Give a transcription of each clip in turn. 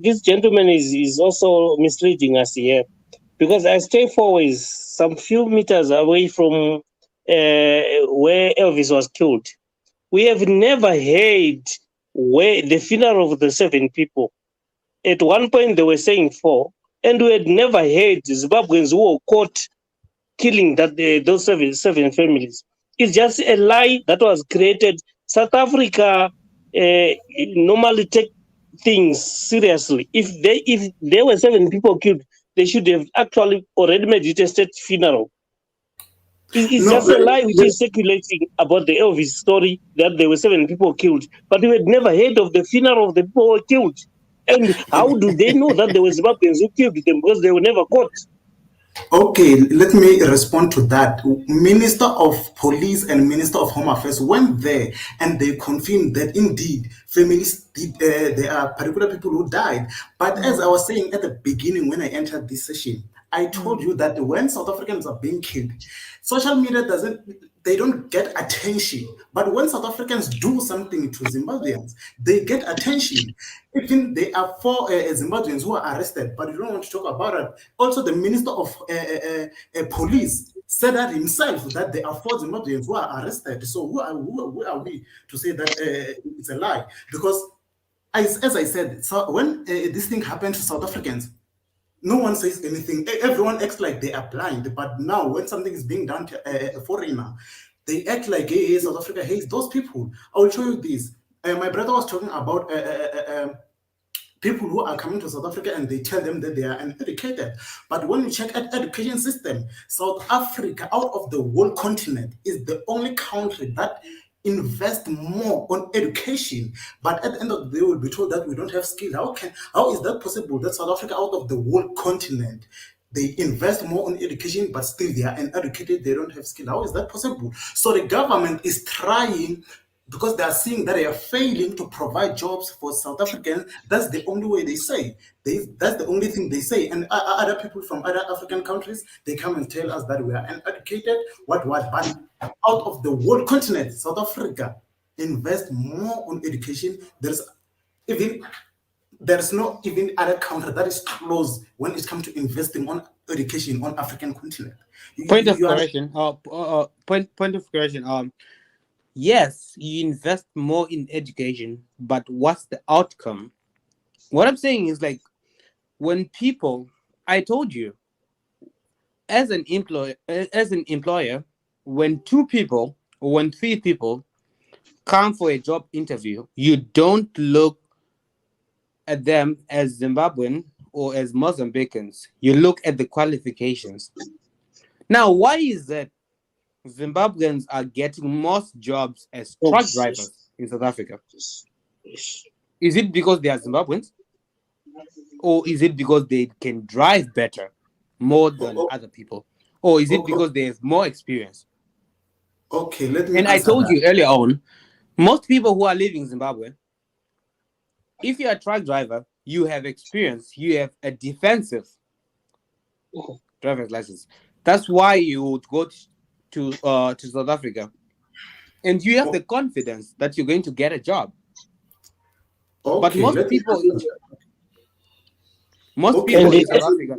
this gentleman is also misleading us here, because I stay for always some few meters away from where Elvis was killed. We have never heard where the funeral of the 7 people. At one point, they were saying 4, and we had never heard Zimbabweans who were caught killing those seven families. It's just a lie that was created. South Africa normally take things seriously. If there were 7 people killed, they should have actually already made it a state funeral. It's No, just a lie which is circulating about the Elvis story that there were 7 people killed, but we had never heard of the funeral of the people who were killed. And how do they know that there were Zimbabweans who killed them, because they were never caught? okay, let me respond to that. Minister of Police and Minister of Home Affairs went there and they confirmed that indeed families did, there are particular people who died. But as I was saying at the beginning when I entered this session, I told you that when South Africans are being killed, social media they don't get attention. But when South Africans do something to Zimbabweans, they get attention. Even there are 4 Zimbabweans who are arrested, but you don't want to talk about it. Also, the Minister of Police said that himself, that there are 4 Zimbabweans who are arrested. So who are we to say that it's a lie? Because as I said, so when this thing happened to South Africans, no one says anything. Everyone acts like they are blind. But now, when something is being done to a foreigner, they act like, hey, South Africa hates those people. I will show you this. My brother was talking about people who are coming to South Africa and they tell them that they are uneducated. But when you check at education system, South Africa, out of the whole continent, is the only country that invest more on education, but at the end of the day we'll be told that we don't have skill. How is that possible that South Africa, out of the whole continent, they invest more on education, but still they are uneducated, they don't have skill? How is that possible? So the government is trying, because they are seeing that they are failing to provide jobs for South Africans. That's the only way they say. That's the only thing they say. And other people from other African countries, they come and tell us that we are uneducated. But out of the whole continent, South Africa invest more on education. There's no even other country that is close when it comes to investing on education on African continent. Point of correction. Point of correction. Yes, you invest more in education, but what's the outcome? What I'm saying is, like, when people, I told you, as an employer, when 2 people or when 3 people come for a job interview, you don't look at them as Zimbabwean or as Mozambicans. You look at the qualifications. Now, why is that Zimbabweans are getting most jobs as truck drivers in South Africa? Is it because they are Zimbabweans? Or is it because they can drive better, more than other people? Or is it because they have more experience? Okay, let me. And I told you earlier on, most people who are living in Zimbabwe, if you're a truck driver, you have experience, you have a defensive driver's license. That's why you would go to South Africa, and you have the confidence that you're going to get a job. Okay, but most people in South Africa,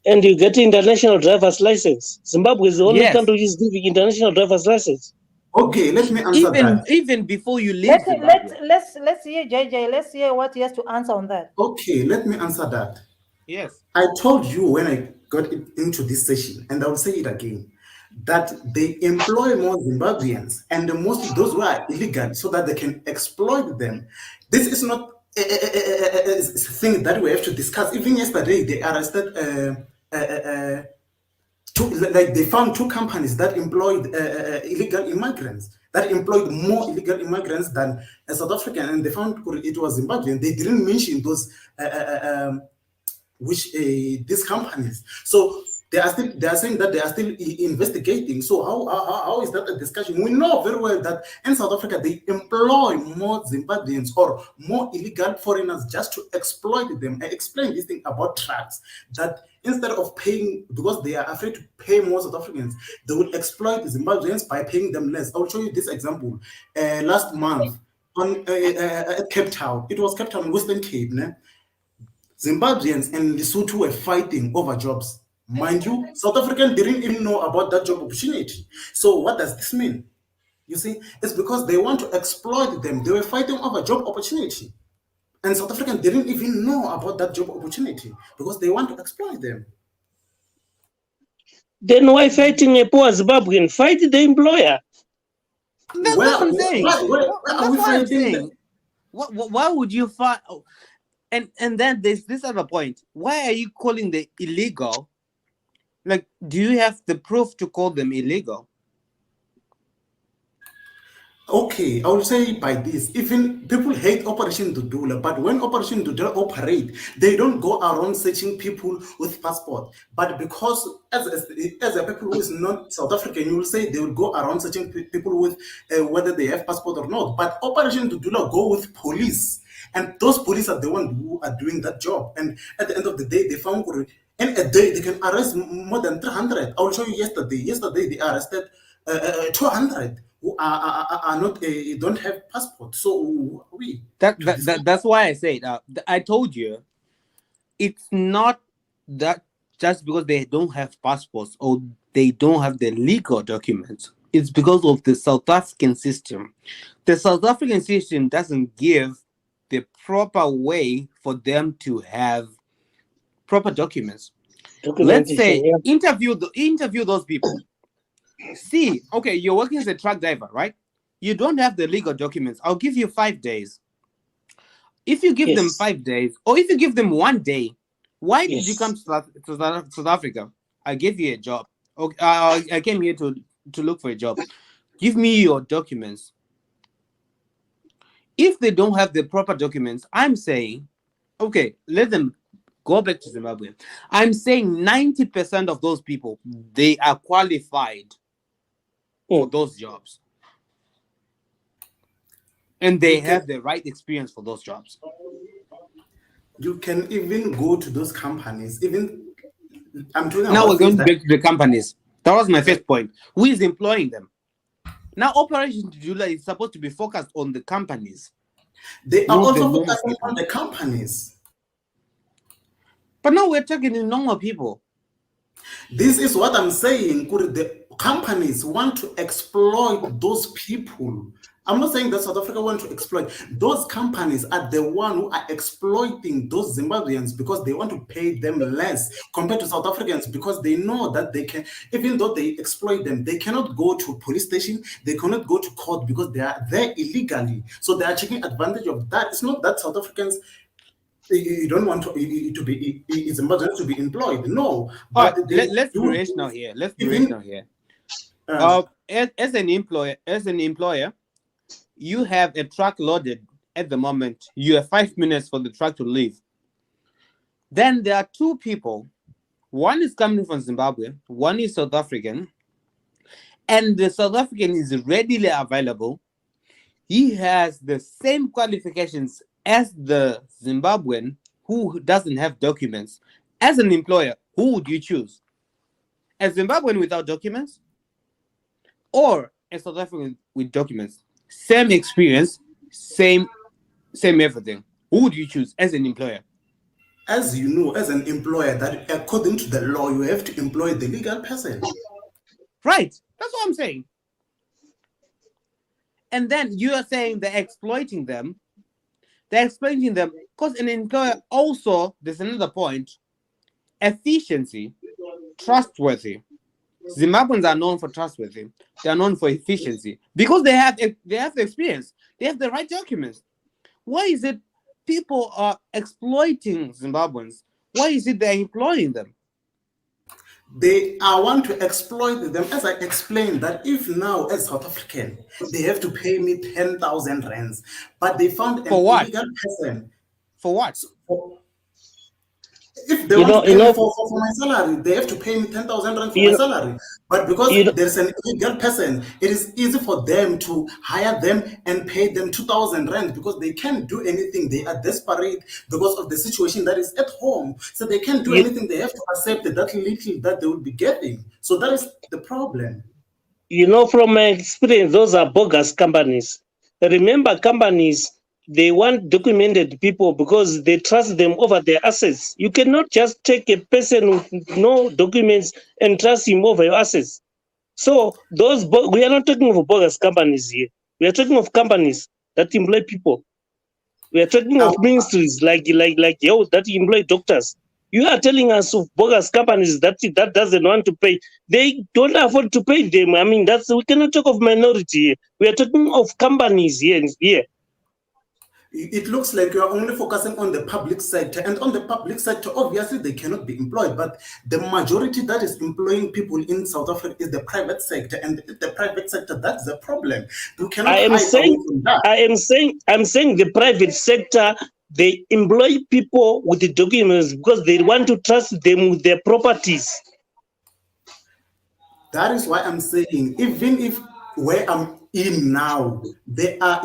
and you get international driver's license. Zimbabwe is the only country which is giving international driver's license. Okay, let me answer that. Even before you leave let's hear JJ. Let's hear what he has to answer on that. Okay, let me answer that. Yes. I told you when I got into this session, and I will say it again, that they employ more Zimbabweans and mostly those who are illegal so that they can exploit them. This is not a thing that we have to discuss. Even yesterday, they arrested they found 2 companies that employed illegal immigrants, that employed more illegal immigrants than South African, and they found it was Zimbabwean. They didn't mention those these companies. So they are saying that they are still investigating. So how is that a discussion? We know very well that in South Africa they employ more Zimbabweans or more illegal foreigners just to exploit them. I explained this thing about trucks, that instead of paying, because they are afraid to pay more South Africans, they will exploit the Zimbabweans by paying them less. I'll show you this example. Last month on Cape Town, it was Cape Town, Western Cape, né? Zimbabweans and Lesotho were fighting over jobs. Mind you, South African didn't even know about that job opportunity. So what does this mean? You see, it's because they want to exploit them. They were fighting over job opportunity. And South African didn't even know about that job opportunity because they want to exploit them. Then why fighting a poor Zimbabwean? Fight the employer. That's what I'm saying. Where That's are we what I'm fighting? saying. Why would you fight? And then there's this other point. Why are you calling them illegal? Like, do you have the proof to call them illegal? Okay, I will say by this, even people hate Operation Dudula, but when Operation Dudula operate, they don't go around searching people with passport. But because as a people who is not South African, you will say they will go around searching people with whether they have passport or not. But Operation Dudula go with police, and those police are the ones who are doing that job. And at the end of the day, they found, and a day they can arrest more than 300. I will show you yesterday. Yesterday they arrested 200 who are not don't have passport. So that's why I say that. I told you, it's not that just because they don't have passports or they don't have the legal documents. It's because of the South African system. The South African system doesn't give the proper way for them to have proper documents. Let's say interview those people. See, okay, you're working as a truck driver, right? You don't have the legal documents. I'll give you 5 days. If you give them 5 days, or if you give them 1 day, why did you come to South Africa? I gave you a job. Okay, I came here to look for a job. Give me your documents. If they don't have the proper documents, I'm saying, okay, let them go back to Zimbabwe. I'm saying 90% of those people, they are qualified for those jobs. And they have the right experience for those jobs. You can even go to those companies. Even I'm talking now about we're going back to the companies. That was my first point. Who is employing them? Now Operation Dudula is supposed to be focused on the companies. They are also focusing on the companies. But now we're talking to normal people. This is what I'm saying. The companies want to exploit those people. I'm not saying that South Africa want to exploit. Those companies are the one who are exploiting those Zimbabweans because they want to pay them less compared to South Africans because they know that they can, even though they exploit them, they cannot go to a police station, they cannot go to court because they are there illegally. So they are taking advantage of that. It's not that South Africans you don't want to be Zimbabweans to be employed. No. But let's be rational here. As an employer, you have a truck loaded at the moment. You have 5 minutes for the truck to leave. Then there are two people. One is coming from Zimbabwe. One is South African. And the South African is readily available. He has the same qualifications as the Zimbabwean who doesn't have documents. As an employer, who would you choose? A Zimbabwean without documents or a South African with documents? Same experience, same everything. Who would you choose as an employer? As you know, as an employer, that according to the law, you have to employ the legal person. Right. That's what I'm saying. And then you are saying they're exploiting them. They're exploiting them because an employer also, there's another point, efficiency, trustworthy. Zimbabweans are known for trustworthy. They are known for efficiency because they have the experience. They have the right documents. Why is it people are exploiting Zimbabweans? Why is it they're employing them? They want to exploit them, as I explained, that if now as South African, they have to pay me 10,000 rands, but they found an illegal person. For what? If they want to pay me for my salary, they have to pay me 10,000 rand for my salary. But because there's an illegal person, it is easy for them to hire them and pay them 2,000 rand because they can't do anything. They are desperate because of the situation that is at home. So they can't do anything. They have to accept that little that they will be getting. So that is the problem. You know, from my experience, those are bogus companies. Remember, companies they want documented people because they trust them over their assets. You cannot just take a person with no documents and trust him over your assets. So we are not talking of bogus companies here. We are talking of companies that employ people. We are talking of ministries like health that employ doctors. You are telling us of bogus companies that doesn't want to pay. They don't afford to pay them. I mean, we cannot talk of minority here. We are talking of companies here. It looks like you are only focusing on the public sector, and on the public sector, obviously they cannot be employed, but the majority that is employing people in South Africa is the private sector, and the private sector, that's the problem. You cannot I'm saying the private sector, they employ people with the documents because they want to trust them with their properties. That is why I'm saying, even if where I'm in now, there are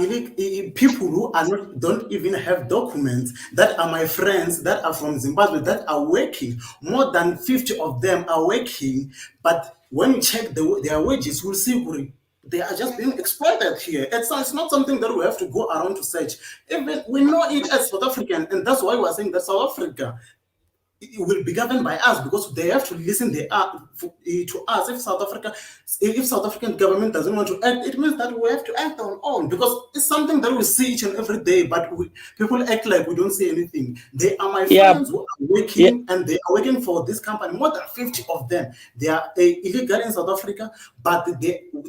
people who don't even have documents that are my friends that are from Zimbabwe that are working. More than 50 of them are working, but when you check their wages, we'll see they are just being exploited here. It's not something that we have to go around to search. Even we know it as South African, and that's why we're saying that South Africa, it will be governed by us because they have to listen to us. If South African government doesn't want to act, it means that we have to act on our own, because it's something that we see each and every day, but people act like we don't see anything. They are my friends who are working, and they are working for this company. More than 50 of them, they are illegal in South Africa, but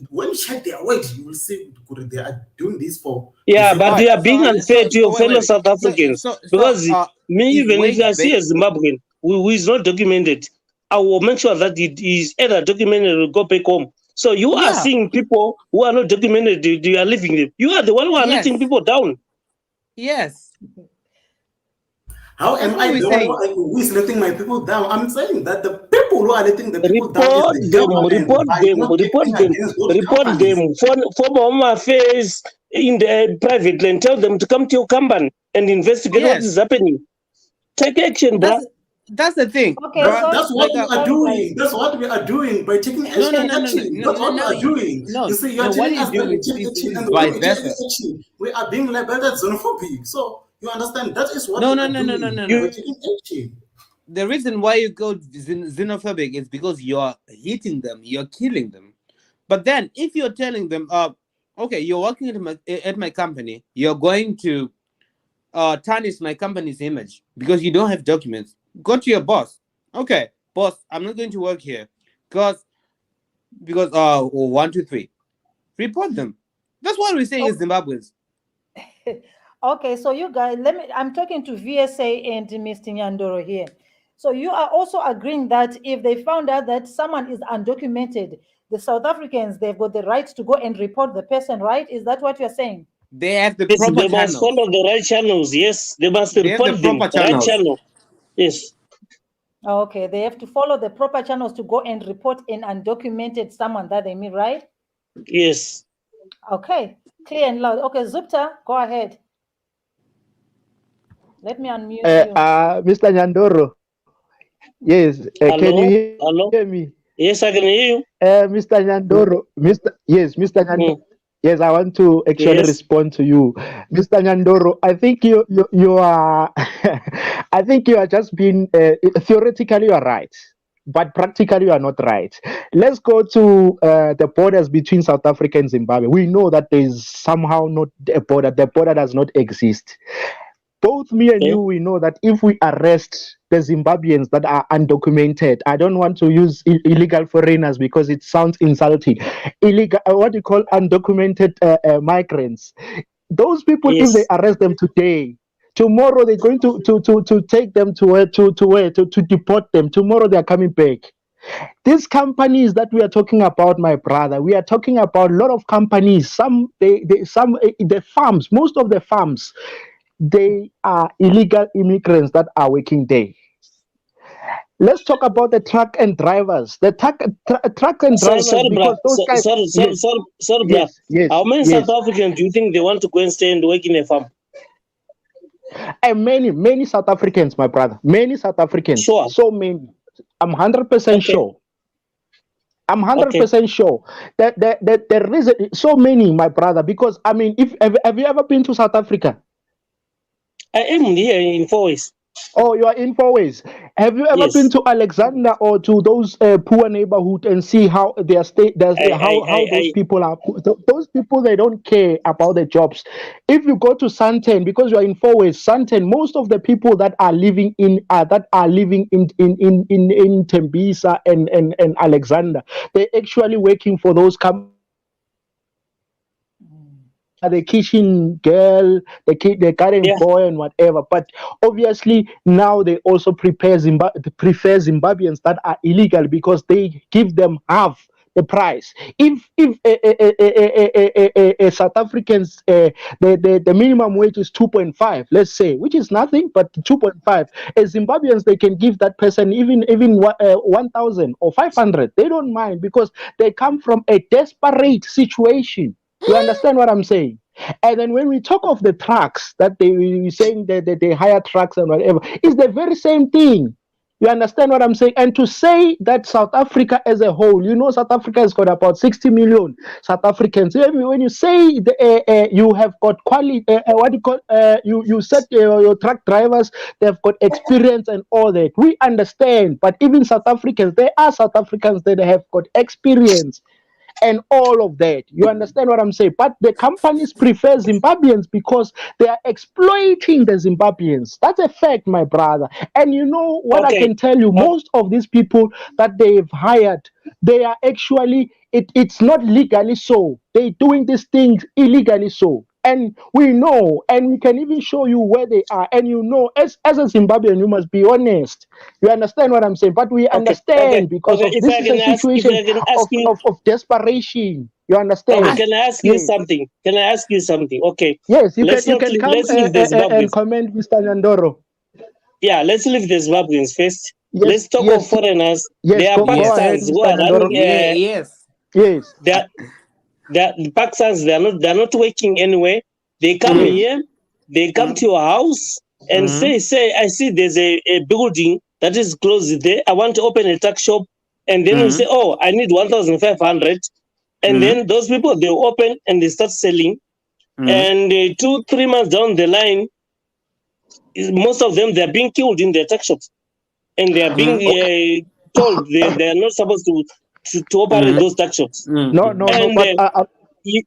when you check their wage, you will see they are doing this for. But they are being unfair to your fellow South Africans, because even if I see a Zimbabwean who is not documented, I will make sure that it is either documented or go back home. So you are seeing people who are not documented, you are leaving them. You are the one who are letting people down. Yes. How am I the one who is letting my people down? I'm saying that the people who are letting the people down is the report them. Form Home Affairs in the private land. Tell them to come to your company and investigate what is happening. Take action, bro. That's the thing. Okay, that's what we are doing. That's what we are doing by taking action. That's what we are doing. You see, you're telling us that we take action, and when we take action, we are being labeled as xenophobic. So you understand? That is what no. We're taking action. The reason why you go xenophobic is because you're hitting them, you're killing them. But then, if you're telling them, okay, you're working at my company, you're going to tarnish my company's image because you don't have documents. Go to your boss. Okay, boss, I'm not going to work here because 1, 2, 3. Report them. That's what we're saying as Zimbabweans. Okay, so you guys, I'm talking to VSA and Mr. Nyandoro here. So you are also agreeing that if they found out that someone is undocumented, the South Africans, they've got the right to go and report the person, right? Is that what you're saying? They have the proper channels. They must follow the right channels. Yes, they must report them. The right channel. Yes. Okay, they have to follow the proper channels to go and report an undocumented someone that they meet, right? Yes. Okay, clear and loud. Okay, Zupta, go ahead. Let me unmute you. Mr. Nyandoro. Yes. Can you hear me? Yes, I can hear you. Mr. Nyandoro. Mr. Nyandoro. Yes, I want to actually respond to you, Mr. Nyandoro. I think you are. I think you are just being theoretically you are right, but practically you are not right. Let's go to the borders between South Africa and Zimbabwe. We know that there is somehow not a border. The border does not exist. Both me and you, we know that if we arrest the Zimbabweans that are undocumented, I don't want to use illegal foreigners because it sounds insulting. Illegal, what you call undocumented migrants. Those people, if they arrest them today, tomorrow they're going to take them to deport them. Tomorrow they are coming back. These companies that we are talking about, my brother, we are talking about a lot of companies. The farms, most of the farms, they are illegal immigrants that are working there. Let's talk about the truck and drivers. The truck and drivers. How many South Africans do you think they want to go and stay and work in a farm? And many South Africans, my brother. Many South Africans. Sure. So many. I'm 100% sure. I'm 100% sure that there is so many, my brother. Because I mean, have you ever been to South Africa? I am here in Fourways. Oh, you are in Fourways. Have you ever been Yes. to Alexander or to those poor neighborhood and see how their state, how those people are? Those people, they don't care about the jobs. If you go to Santen, because you are in Fourways, Santen, most of the people that are living in in Tembisa and Alexander, they're actually working for those companies. The kitchen girl, the garden Yeah. boy, and whatever. But obviously now they also prefer Zimbabweans that are illegal because they give them half the price. If South Africans, the minimum wage is 2.5, let's say, which is nothing but 2.5. As Zimbabweans, they can give that person even 1,000 or 500. They don't mind because they come from a desperate situation. You understand what I'm saying? And then when we talk of the trucks that they were saying that they hire trucks and whatever, it's the very same thing. You understand what I'm saying? And to say that South Africa as a whole, South Africa has got about 60 million South Africans. When you say you have got quality, what you call, you said your truck drivers, they've got experience and all that. We understand, but even South Africans, there are South Africans that have got experience and all of that. You understand what I'm saying? But the companies prefer Zimbabweans because they are exploiting the Zimbabweans. That's a fact, my brother. And you know what I Okay. can tell you? Most of these people that they've hired, they are actually, it's not legally so. They're doing these things illegally so. And we know, and we can even show you where they are. And as a Zimbabwean, you must be honest. You understand what I'm saying? But we understand because of If this I is a can ask, if situation I can ask you, of desperation. You okay, understand? can I ask you Yes. something? Can I ask you something? Okay. Yes, you Let's can come let's leave the and Zimbabweans. comment, Mr. Nyandoro. Yeah, let's leave the Zimbabweans first. Yes, Let's talk of yes, foreigners. yes. There are Go ahead, Pakistanis who Mr. are Nyandoro. running. Yes. Yes. The Pakistanis, they're not working anywhere. They come Yes. here, they come to your house and say, I see there's a building that is closed there. I want to open a tuck shop. And then you say, oh, I need 1,500. And then those people, they open and they start selling. And 2-3 months down the line, most of them, they're being killed in their tuck shops. And they are being told they are not supposed to operate those tuck shops. No, And but you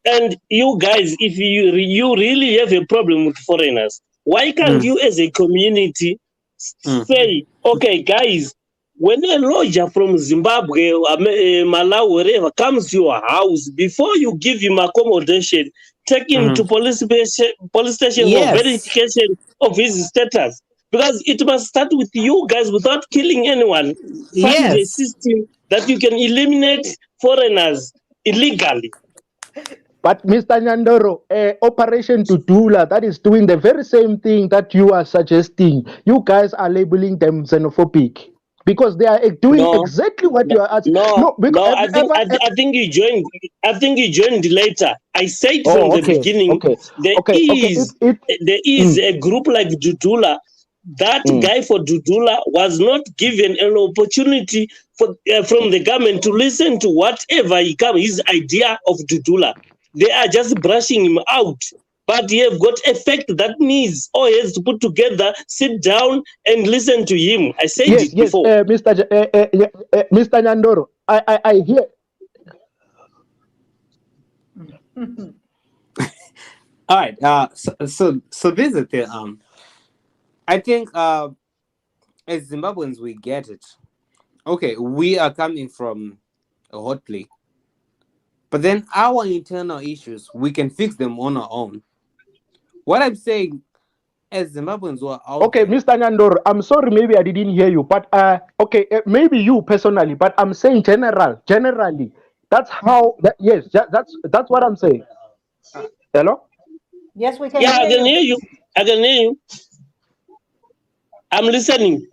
guys, if you really have a problem with foreigners, why can't you as a community say, okay, guys, when a lodger from Zimbabwe, Malawi, wherever comes to your house, before you give him accommodation, take him to police station for Yes. verification of his status. Because it must start with you guys without killing anyone. Find a Yes. system that you can eliminate foreigners illegally. But Mr. Nyandoro, Operation Tutula, that is doing the very same thing that you are suggesting. You guys are labeling them xenophobic because they are doing No, exactly what you are asking. no, Because no. I think you joined. I think you joined later. I said from oh, the okay, beginning okay, okay. there is a group like Dudula. That guy for Dudula was not given an opportunity from the government to listen to whatever his idea of Dudula. They are just brushing him out. But you have got a fact that needs all hands to put together, sit down and listen to him. I said yes, it before. Mr. Nyandoro, I hear. All right. So this is the thing. I think as Zimbabweans we get it. Okay, we are coming from a hot plate, but then our internal issues we can fix them on our own. What I'm saying, as Zimbabweans who are out Okay, there, Mr. Nyandoro, I'm sorry, maybe I didn't hear you, but okay, maybe you personally, but I'm saying generally, that's how. Yes, that's what I'm saying. Hello. Yes, we can Yeah, I hear can you. hear you. I can hear you. I'm listening.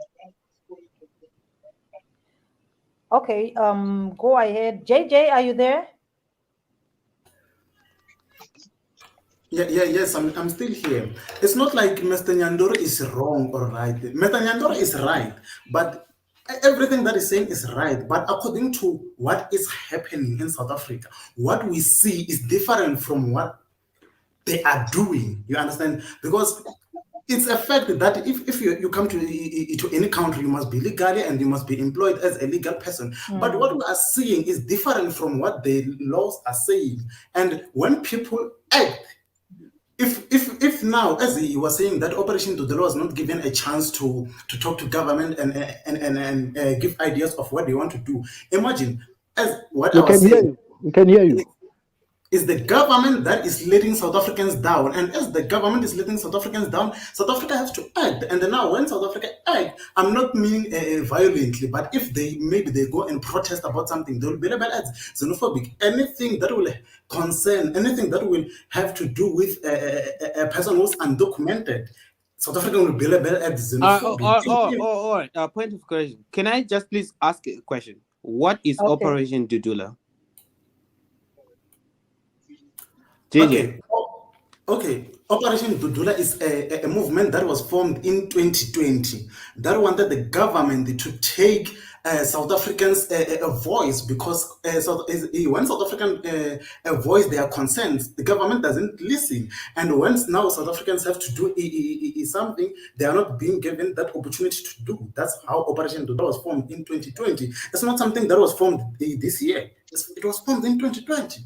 Okay, go ahead. JJ, are you there? Yes, I'm still here. It's not like Mr. Nyandoro is wrong or right. Mr. Nyandoro is right, but everything that he's saying is right. But according to what is happening in South Africa, what we see is different from what they are doing. You understand? Because it's a fact that if you come to any country, you must be legally and you must be employed as a legal person. But what we are seeing is different from what the laws are saying. And when people act, if now, as he was saying, that Operation Dudula was not given a chance to talk to government and give ideas of what they want to do. Imagine, as what I was saying, we can hear you. is the government that is letting South Africans down. And as the government is letting South Africans down, South Africa has to act. And then now when South Africa act, I'm not meaning violently, but if maybe they go and protest about something, they will be labeled as xenophobic. Anything that will concern, anything that will have to do with a person who's undocumented, South Africa will be labeled as xenophobic. All right. Point of question. Can I just please ask a question? What is Operation Dudula? JJ. Okay. Operation Dudula is a movement that was formed in 2020 that wanted the government to take South Africans a voice, because when South Africans voice their concerns, the government doesn't listen. And once now South Africans have to do something, they are not being given that opportunity to do. That's how Operation Dudula was formed in 2020. It's not something that was formed this year. It was formed in 2020.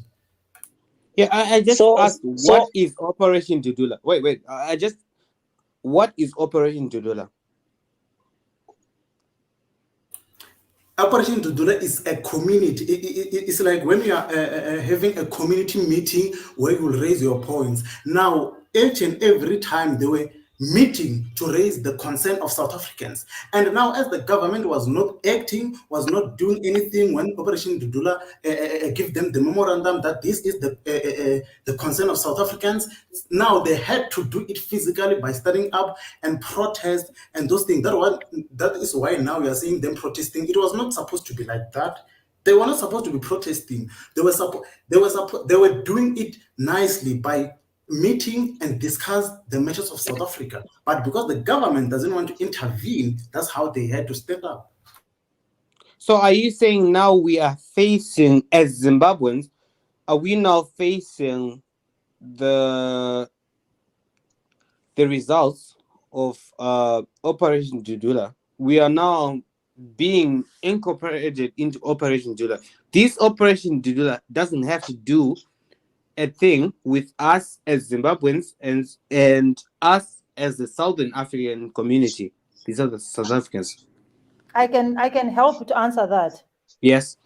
Yeah, I just asked, what is Operation Dudula? Wait. What is Operation Dudula? Operation Dudula is a community. It's like when you are having a community meeting where you will raise your points. Now, each and every time they were meeting to raise the concern of South Africans. And now, as the government was not acting, was not doing anything, when Operation Dudula give them the memorandum that this is the concern of South Africans, now they had to do it physically by standing up and protest and those things. That is why now we are seeing them protesting. It was not supposed to be like that. They were not supposed to be protesting. They were doing it nicely by meeting and discuss the matters of South Africa. But because the government doesn't want to intervene, that's how they had to step up. So are you saying now we are facing, as Zimbabweans, are we now facing the results of Operation Dudula? We are now being incorporated into Operation Dudula. This Operation Dudula doesn't have to do a thing with us as Zimbabweans and us as the Southern African community. These are the South Africans. I can help to answer that. Yes.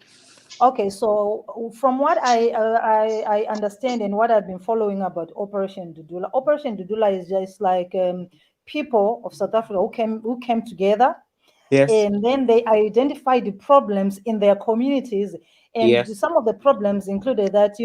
Okay, so from what I understand and what I've been following about Operation Dudula is just like people of South Africa who came together. Yes. And then they identified the problems in their communities, and yes. some of the problems included that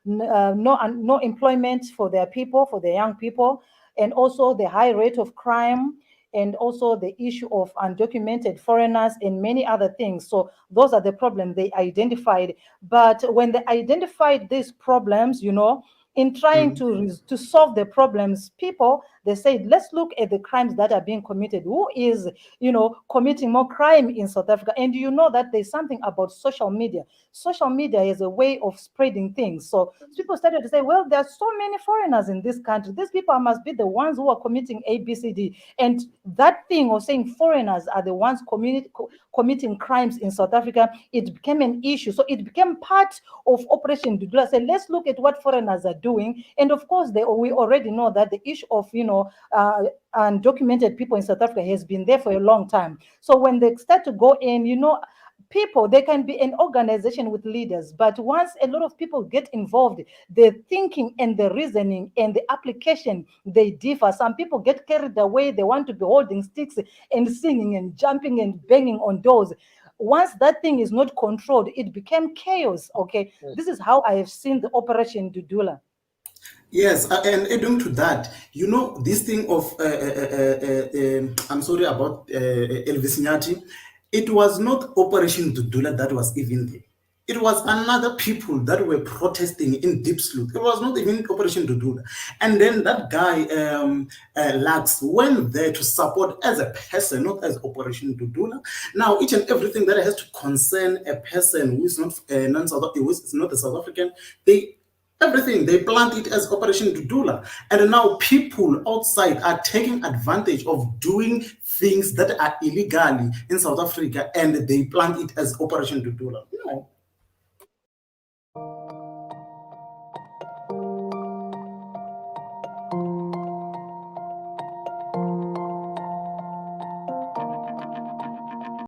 no employment for their people, for the young people, and also the high rate of crime, and also the issue of undocumented foreigners and many other things. So those are the problems they identified. But when they identified these problems, in trying to solve the problems, they said, let's look at the crimes that are being committed. Who is, committing more crime in South Africa? And you know that there's something about social media. Social media is a way of spreading things. So people started to say, well, there are so many foreigners in this country. These people must be the ones who are committing A, B, C, D. And that thing of saying foreigners are the ones committing crimes in South Africa, it became an issue. So it became part of Operation Dudula. So let's look at what foreigners are doing. And of course, we already know that the issue of, undocumented people in South Africa has been there for a long time. So when they start to go in, people, they can be an organization with leaders, but once a lot of people get involved, the thinking and the reasoning and the application, they differ. Some people get carried away. They want to be holding sticks and singing and jumping and banging on doors. Once that thing is not controlled, it became chaos. Okay, this is how I have seen the Operation Dudula. Yes, and adding to that, this thing of I'm sorry about Elvis Nyati. It was not Operation Dudula that was even there. It was another people that were protesting in Diepsloot. It was not even Operation Dudula. And then that guy, Lax, went there to support as a person, not as Operation Dudula. Now, each and everything that has to concern a person who is not who is not a South African, they Everything, they plant it as Operation Dudula. And now people outside are taking advantage of doing things that are illegally in South Africa, and they plant it as Operation Dudula.